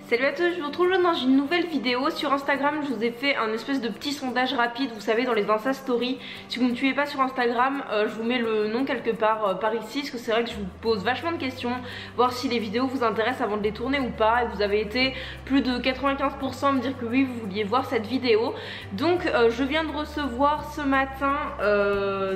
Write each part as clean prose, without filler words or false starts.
Salut à tous, je vous retrouve dans une nouvelle vidéo. Sur Instagram, je vous ai fait un espèce de petit sondage rapide, vous savez, dans les Insta Stories. Si vous ne me suivez pas sur Instagram, je vous mets le nom quelque part par ici, parce que c'est vrai que je vous pose vachement de questions, voir si les vidéos vous intéressent avant de les tourner ou pas. Et vous avez été plus de 95% à me dire que oui, vous vouliez voir cette vidéo. Donc je viens de recevoir ce matin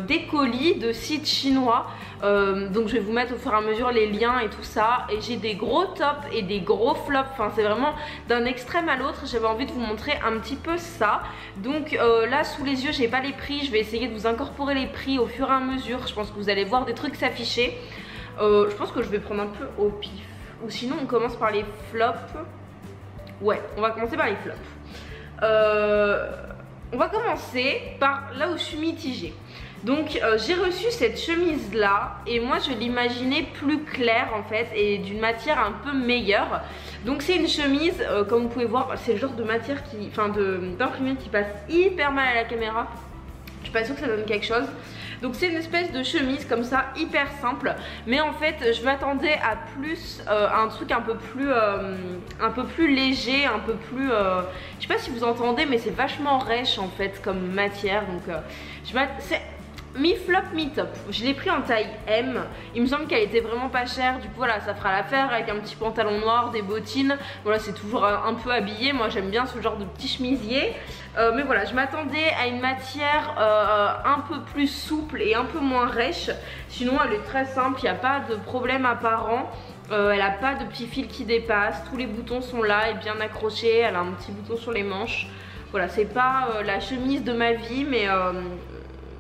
des colis de sites chinois. Donc je vais vous mettre au fur et à mesure les liens et tout ça. Et j'ai des gros tops et des gros flops, enfin c'est vraiment d'un extrême à l'autre. J'avais envie de vous montrer un petit peu ça. Donc là sous les yeux j'ai pas les prix, je vais essayer de vous incorporer les prix au fur et à mesure. Je pense que vous allez voir des trucs s'afficher. Je pense que je vais prendre un peu au pif. Ou sinon on commence par les flops. Ouais, on va commencer par les flops. On va commencer par là où je suis mitigée. Donc j'ai reçu cette chemise là et moi je l'imaginais plus claire en fait et d'une matière un peu meilleure. Donc c'est une chemise comme vous pouvez voir, c'est le genre de matière qui, enfin d'imprimante qui passe hyper mal à la caméra. Je suis pas sûre que ça donne quelque chose. Donc c'est une espèce de chemise comme ça hyper simple. Mais en fait je m'attendais à plus un truc un peu plus léger, un peu plus je sais pas si vous entendez mais c'est vachement rêche en fait comme matière. Donc c'est mi-flop, mi-top. Je l'ai pris en taille M. Il me semble qu'elle était vraiment pas chère. Du coup voilà, ça fera l'affaire avec un petit pantalon noir, des bottines. Voilà, c'est toujours un peu habillé. Moi j'aime bien ce genre de petit chemisier. Mais voilà, je m'attendais à une matière un peu plus souple et un peu moins rêche. Sinon elle est très simple, il n'y a pas de problème apparent. Elle n'a pas de petits fils qui dépassent. Tous les boutons sont là et bien accrochés. Elle a un petit bouton sur les manches. Voilà, c'est pas la chemise de ma vie, mais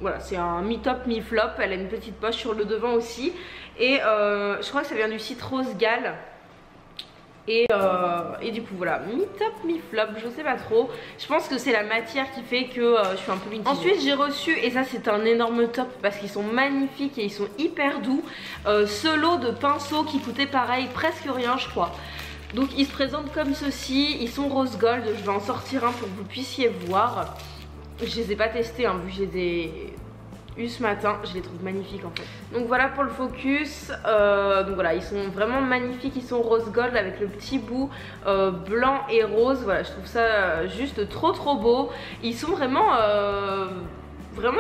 voilà, c'est un mi-top, mi-flop. Elle a une petite poche sur le devant aussi. Et je crois que ça vient du site Rose Gal. Et du coup voilà, mi-top, mi-flop, je sais pas trop. Je pense que c'est la matière qui fait que je suis un peu mitigée. Ensuite j'ai reçu, et ça c'est un énorme top parce qu'ils sont magnifiques et ils sont hyper doux, ce lot de pinceaux qui coûtait pareil, presque rien je crois. Donc ils se présentent comme ceci, ils sont rose gold. Je vais en sortir un pour que vous puissiez voir. Je les ai pas testés hein, vu que je les ai eu ce matin, je les trouve magnifiques en fait. Donc voilà pour le focus. Donc voilà, ils sont vraiment magnifiques, ils sont rose gold avec le petit bout blanc et rose. Voilà, je trouve ça juste trop beau. Ils sont vraiment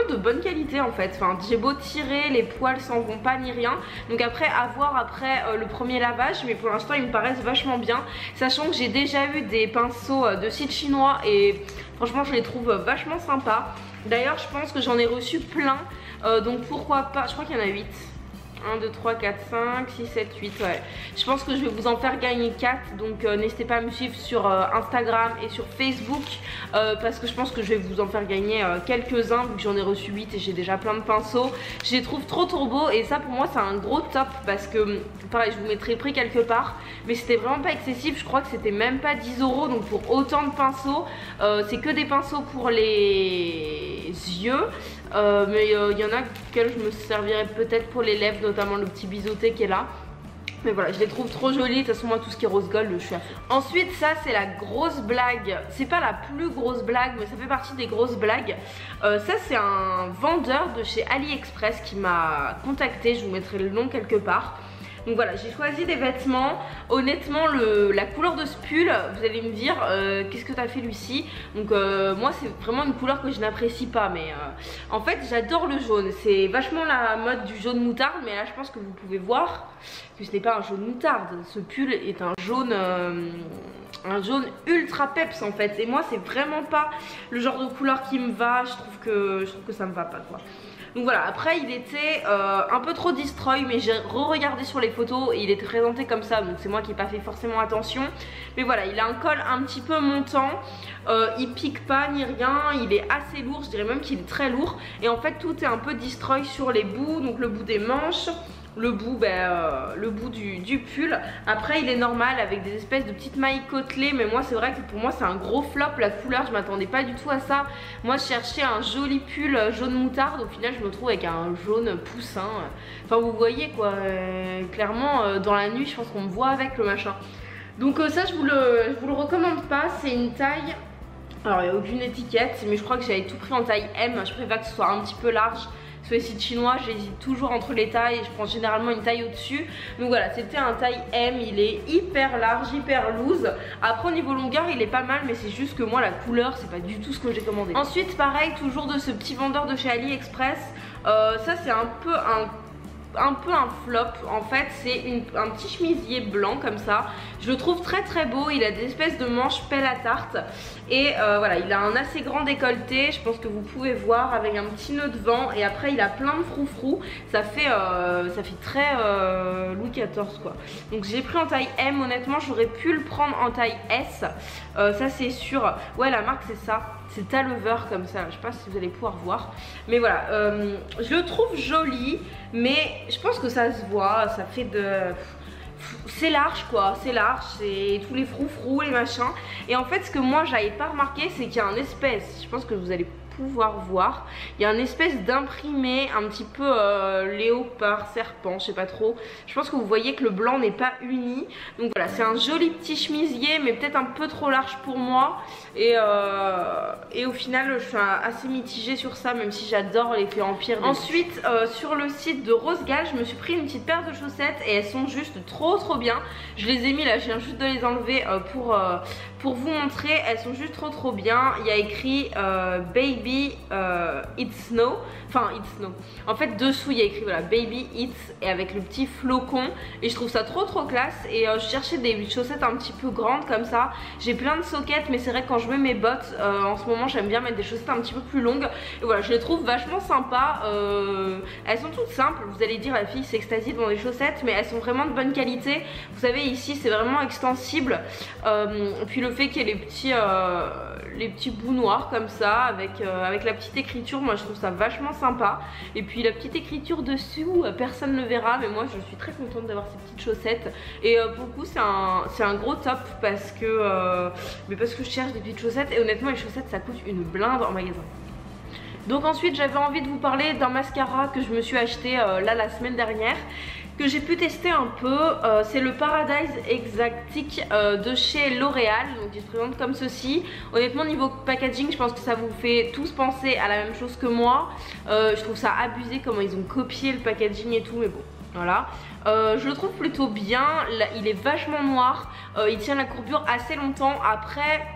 de bonne qualité en fait. Enfin, j'ai beau tirer, les poils s'en vont pas ni rien. Donc après, à voir après le premier lavage. Mais pour l'instant, ils me paraissent vachement bien. Sachant que j'ai déjà eu des pinceaux de site chinois et franchement, je les trouve vachement sympas. D'ailleurs, je pense que j'en ai reçu plein. Donc pourquoi pas, je crois qu'il y en a 8. 1, 2, 3, 4, 5, 6, 7, 8, ouais. Je pense que je vais vous en faire gagner 4. Donc n'hésitez pas à me suivre sur Instagram et sur Facebook. Parce que je pense que je vais vous en faire gagner quelques-uns. Vu que j'en ai reçu 8 et j'ai déjà plein de pinceaux. Je les trouve trop beaux. Et ça pour moi c'est un gros top. Parce que pareil, je vous mettrai le prix quelque part. Mais c'était vraiment pas excessif. Je crois que c'était même pas 10 €. Donc pour autant de pinceaux. C'est que des pinceaux pour les yeux. Mais il y en a que je me servirais peut-être pour les lèvres, notamment le petit biseauté qui est là. Mais voilà, je les trouve trop jolies. De toute façon, moi, tout ce qui est rose gold, je suis à fond. Ensuite, ça, c'est la grosse blague. C'est pas la plus grosse blague, mais ça fait partie des grosses blagues. Ça, c'est un vendeur de chez AliExpress qui m'a contacté. Je vous mettrai le nom quelque part. Donc voilà, j'ai choisi des vêtements. Honnêtement, la couleur de ce pull, vous allez me dire qu'est-ce que t'as fait Lucie. Donc moi c'est vraiment une couleur que je n'apprécie pas. Mais en fait j'adore le jaune. C'est vachement la mode du jaune moutarde. Mais là je pense que vous pouvez voir que ce n'est pas un jaune moutarde. Ce pull est un jaune ultra peps en fait. Et moi c'est vraiment pas le genre de couleur qui me va. Je trouve que ça me va pas quoi. Donc voilà, après il était un peu trop destroy, mais j'ai re-regardé sur les photos et il était présenté comme ça, donc c'est moi qui n'ai pas fait forcément attention. Mais voilà, il a un col un petit peu montant, il pique pas ni rien, il est assez lourd, je dirais même qu'il est très lourd. Et en fait tout est un peu destroy sur les bouts, donc le bout des manches, le bout du pull. Après il est normal avec des espèces de petites mailles côtelées. Mais moi c'est vrai que pour moi c'est un gros flop. La couleur je m'attendais pas du tout à ça. Moi je cherchais un joli pull jaune moutarde. Au final je me trouve avec un jaune poussin. Enfin vous voyez quoi, clairement dans la nuit je pense qu'on me voit avec le machin. Donc ça je vous le recommande pas. C'est une taille, alors il n'y a aucune étiquette, mais je crois que j'avais tout pris en taille M. Je préfère que ce soit un petit peu large. sur les sites chinois, j'hésite toujours entre les tailles et je prends généralement une taille au-dessus. Donc voilà, c'était un taille M, il est hyper large, hyper loose. Après au niveau longueur il est pas mal, mais c'est juste que moi la couleur c'est pas du tout ce que j'ai commandé. Ensuite pareil, toujours de ce petit vendeur de chez AliExpress, ça c'est un peu un flop. En fait c'est un petit chemisier blanc comme ça, je le trouve très très beau. Il a des espèces de manches pelle à tarte et voilà, il a un assez grand décolleté, je pense que vous pouvez voir, avec un petit nœud devant, et après il a plein de froufrous, ça fait très Louis XIV quoi. Donc j'ai pris en taille M, honnêtement j'aurais pu le prendre en taille S, ça c'est sûr. Ouais, la marque c'est ça, c'est Talover comme ça, je sais pas si vous allez pouvoir voir, mais voilà, je le trouve joli, mais je pense que ça se voit, ça fait de... c'est large quoi, c'est large, c'est tous les froufrous, les machins. Et en fait ce que moi j'avais pas remarqué, c'est qu'il y a un espèce, je pense que vous allez pouvoir voir, il y a un espèce d'imprimé un petit peu léopard, serpent, je sais pas trop. Je pense que vous voyez que le blanc n'est pas uni. Donc voilà, c'est un joli petit chemisier, mais peut-être un peu trop large pour moi. Et au final je suis assez mitigée sur ça, même si j'adore l'effet empire. Ensuite sur le site de Rosegal, je me suis pris une petite paire de chaussettes et elles sont juste trop bien. Je les ai mis là, je viens juste de les enlever pour vous montrer. Elles sont juste trop bien. Il y a écrit Baby It's Snow. Enfin It's Snow. En fait dessous il y a écrit voilà Baby It's, et avec le petit flocon. Et je trouve ça trop classe. Et je cherchais des chaussettes un petit peu grandes comme ça. J'ai plein de sockets, mais c'est vrai que quand je mets mes bottes en ce moment j'aime bien mettre des chaussettes un petit peu plus longues. Et voilà, je les trouve vachement sympas. Elles sont toutes simples. Vous allez dire la fille s'extasie devant des chaussettes, mais elles sont vraiment de bonne qualité. Vous savez ici c'est vraiment extensible. Puis le fait qu'il y ait les petits bouts noirs comme ça avec la petite écriture, moi je trouve ça vachement sympa. Et puis la petite écriture dessous, personne ne verra, mais moi je suis très contente d'avoir ces petites chaussettes. Et pour le coup c'est un gros top parce que je cherche des petites chaussettes, et honnêtement les chaussettes ça coûte une blinde en magasin. Donc ensuite j'avais envie de vous parler d'un mascara que je me suis acheté là la semaine dernière, que j'ai pu tester un peu. C'est le Paradise Exotic de chez L'Oréal. Donc il se présente comme ceci. Honnêtement niveau packaging je pense que ça vous fait tous penser à la même chose que moi. Je trouve ça abusé comment ils ont copié le packaging et tout, mais bon voilà. Je le trouve plutôt bien. Là, il est vachement noir, il tient la courbure assez longtemps. Après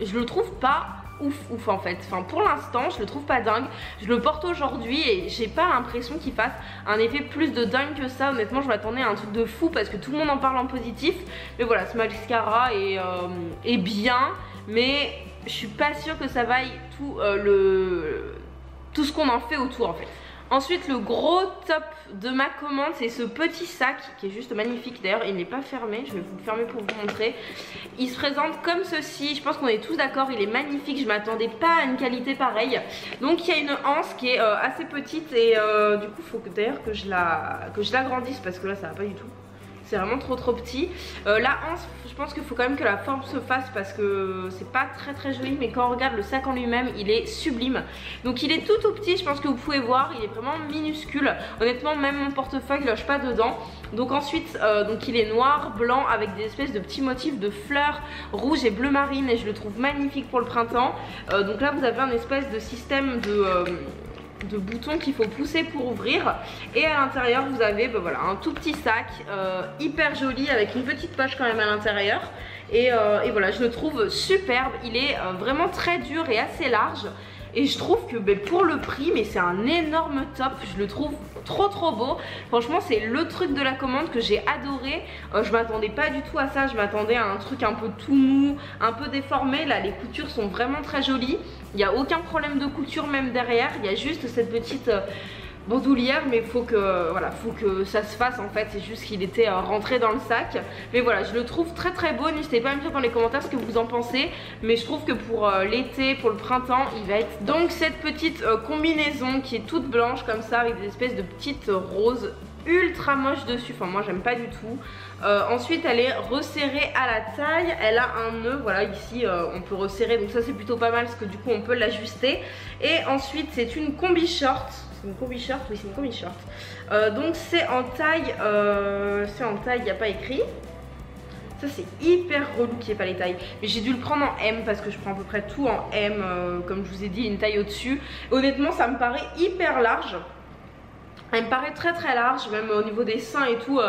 je le trouve pas ouf en fait, enfin pour l'instant je le trouve pas dingue. Je le porte aujourd'hui et j'ai pas l'impression qu'il fasse un effet plus de dingue que ça. Honnêtement je m'attendais à un truc de fou parce que tout le monde en parle en positif. Mais voilà, ce mascara est bien, mais je suis pas sûre que ça vaille tout ce qu'on en fait autour en fait. Ensuite le gros top de ma commande, c'est ce petit sac qui est juste magnifique. D'ailleurs il n'est pas fermé, je vais vous le fermer pour vous montrer. Il se présente comme ceci, je pense qu'on est tous d'accord, il est magnifique. Je m'attendais pas à une qualité pareille. Donc il y a une anse qui est assez petite et du coup il faut d'ailleurs que je l'agrandisse parce que là ça va pas du tout. C'est vraiment trop petit. La hanche, je pense qu'il faut quand même que la forme se fasse parce que c'est pas très joli, mais quand on regarde le sac en lui-même, il est sublime. Donc il est tout petit, je pense que vous pouvez voir, il est vraiment minuscule. Honnêtement, même mon portefeuille ne loge pas dedans. Donc ensuite, donc il est noir, blanc avec des espèces de petits motifs de fleurs rouge et bleu marine, et je le trouve magnifique pour le printemps. Donc là, vous avez un espèce de système de boutons qu'il faut pousser pour ouvrir, et à l'intérieur vous avez voilà, un tout petit sac hyper joli avec une petite poche quand même à l'intérieur, et voilà, je le trouve superbe. Il est vraiment très dur et assez large, et je trouve que pour le prix, mais c'est un énorme top. Je le trouve trop beau. Franchement c'est le truc de la commande que j'ai adoré. Je m'attendais pas du tout à ça, je m'attendais à un truc un peu tout mou, un peu déformé. Là les coutures sont vraiment très jolies, il n'y a aucun problème de couture même derrière. Il y a juste cette petite bandoulière, mais faut que ça se fasse en fait. C'est juste qu'il était rentré dans le sac, mais voilà, je le trouve très beau. N'hésitez pas à me dire dans les commentaires ce que vous en pensez, mais je trouve que pour l'été, pour le printemps, il va être... Donc cette petite combinaison qui est toute blanche comme ça avec des espèces de petites roses ultra moche dessus, enfin moi j'aime pas du tout. Ensuite elle est resserrée à la taille, elle a un nœud, voilà ici on peut resserrer, donc ça c'est plutôt pas mal parce que du coup on peut l'ajuster. Et ensuite c'est une combi short. C'est une combi short, oui c'est une combi short. Donc c'est en taille, il n'y a pas écrit. Ça c'est hyper relou qu'il n'y ait pas les tailles. Mais j'ai dû le prendre en M parce que je prends à peu près tout en M, comme je vous ai dit, une taille au-dessus. Honnêtement ça me paraît hyper large. Elle me paraît très très large, même au niveau des seins et tout.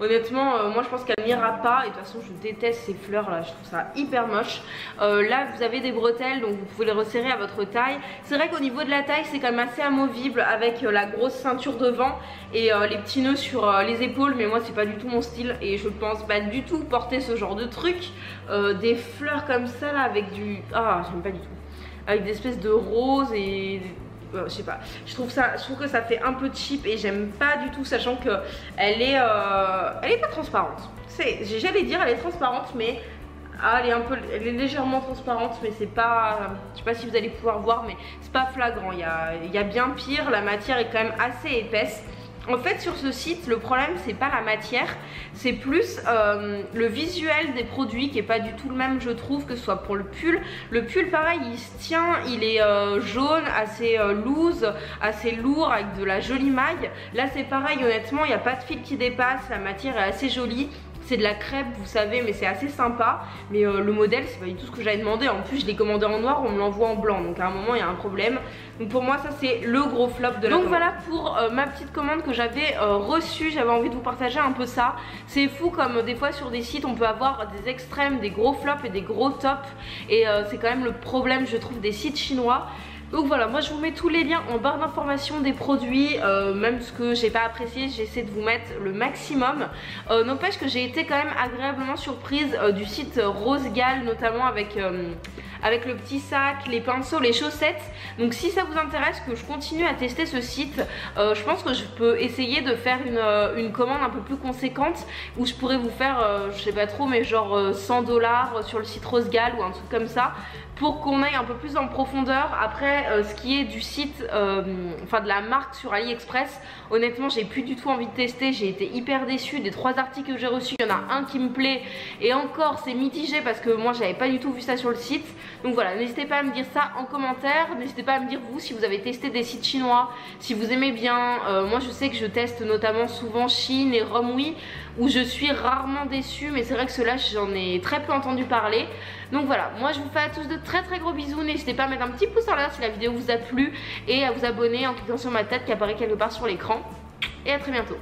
Honnêtement, moi je pense qu'elle n'ira pas. Et de toute façon, je déteste ces fleurs là, je trouve ça hyper moche. Là, vous avez des bretelles, donc vous pouvez les resserrer à votre taille. C'est vrai qu'au niveau de la taille, c'est quand même assez amovible avec la grosse ceinture devant et les petits nœuds sur les épaules. Mais moi, c'est pas du tout mon style et je pense pas du tout porter ce genre de truc. Des fleurs comme ça là, avec du. Ah, j'aime pas du tout. Avec des espèces de roses et. Je sais pas, je trouve que ça fait un peu cheap et j'aime pas du tout, sachant que elle est pas transparente. J'allais dire elle est transparente, mais elle est légèrement transparente, mais c'est pas, je sais pas si vous allez pouvoir voir, mais c'est pas flagrant. Il y a bien pire, la matière est quand même assez épaisse. En fait, sur ce site, le problème c'est pas la matière, c'est plus le visuel des produits qui est pas du tout le même, je trouve, que ce soit pour le pull. Le pull, pareil, il se tient, il est jaune, assez loose, assez lourd, avec de la jolie maille. Là, c'est pareil, honnêtement, il n'y a pas de fil qui dépasse, la matière est assez jolie. C'est de la crêpe, vous savez, mais c'est assez sympa. Mais le modèle, c'est pas du tout ce que j'avais demandé. En plus, je l'ai commandé en noir, on me l'envoie en blanc. Donc à un moment, il y a un problème. Donc pour moi, ça c'est le gros flop de la commande. Donc voilà pour ma petite commande que j'avais reçue. J'avais envie de vous partager un peu ça. C'est fou comme des fois sur des sites, on peut avoir des extrêmes, des gros flops et des gros tops. Et c'est quand même le problème, je trouve, des sites chinois. Donc voilà, moi je vous mets tous les liens en barre d'information des produits, même ce que j'ai pas apprécié, j'essaie de vous mettre le maximum. N'empêche que j'ai été quand même agréablement surprise du site Rosegal, notamment avec le petit sac, les pinceaux, les chaussettes. Donc si ça vous intéresse que je continue à tester ce site, je pense que je peux essayer de faire une commande un peu plus conséquente, où je pourrais vous faire, je sais pas trop, mais genre 100$ sur le site Rosegal ou un truc comme ça, pour qu'on aille un peu plus en profondeur. Après ce qui est du site, enfin de la marque sur AliExpress, honnêtement j'ai plus du tout envie de tester. J'ai été hyper déçue des 3 articles que j'ai reçus. Il y en a un qui me plaît et encore c'est mitigé parce que moi j'avais pas du tout vu ça sur le site. Donc voilà, n'hésitez pas à me dire ça en commentaire. N'hésitez pas à me dire vous si vous avez testé des sites chinois, si vous aimez bien. Moi je sais que je teste notamment souvent Shein et Romwe, où je suis rarement déçue, mais c'est vrai que ceux-là j'en ai très peu entendu parler. Donc voilà, moi je vous fais à tous de très très gros bisous. N'hésitez pas à mettre un petit pouce en l'air si la vidéo vous a plu et à vous abonner en cliquant sur ma tête qui apparaît quelque part sur l'écran. Et à très bientôt.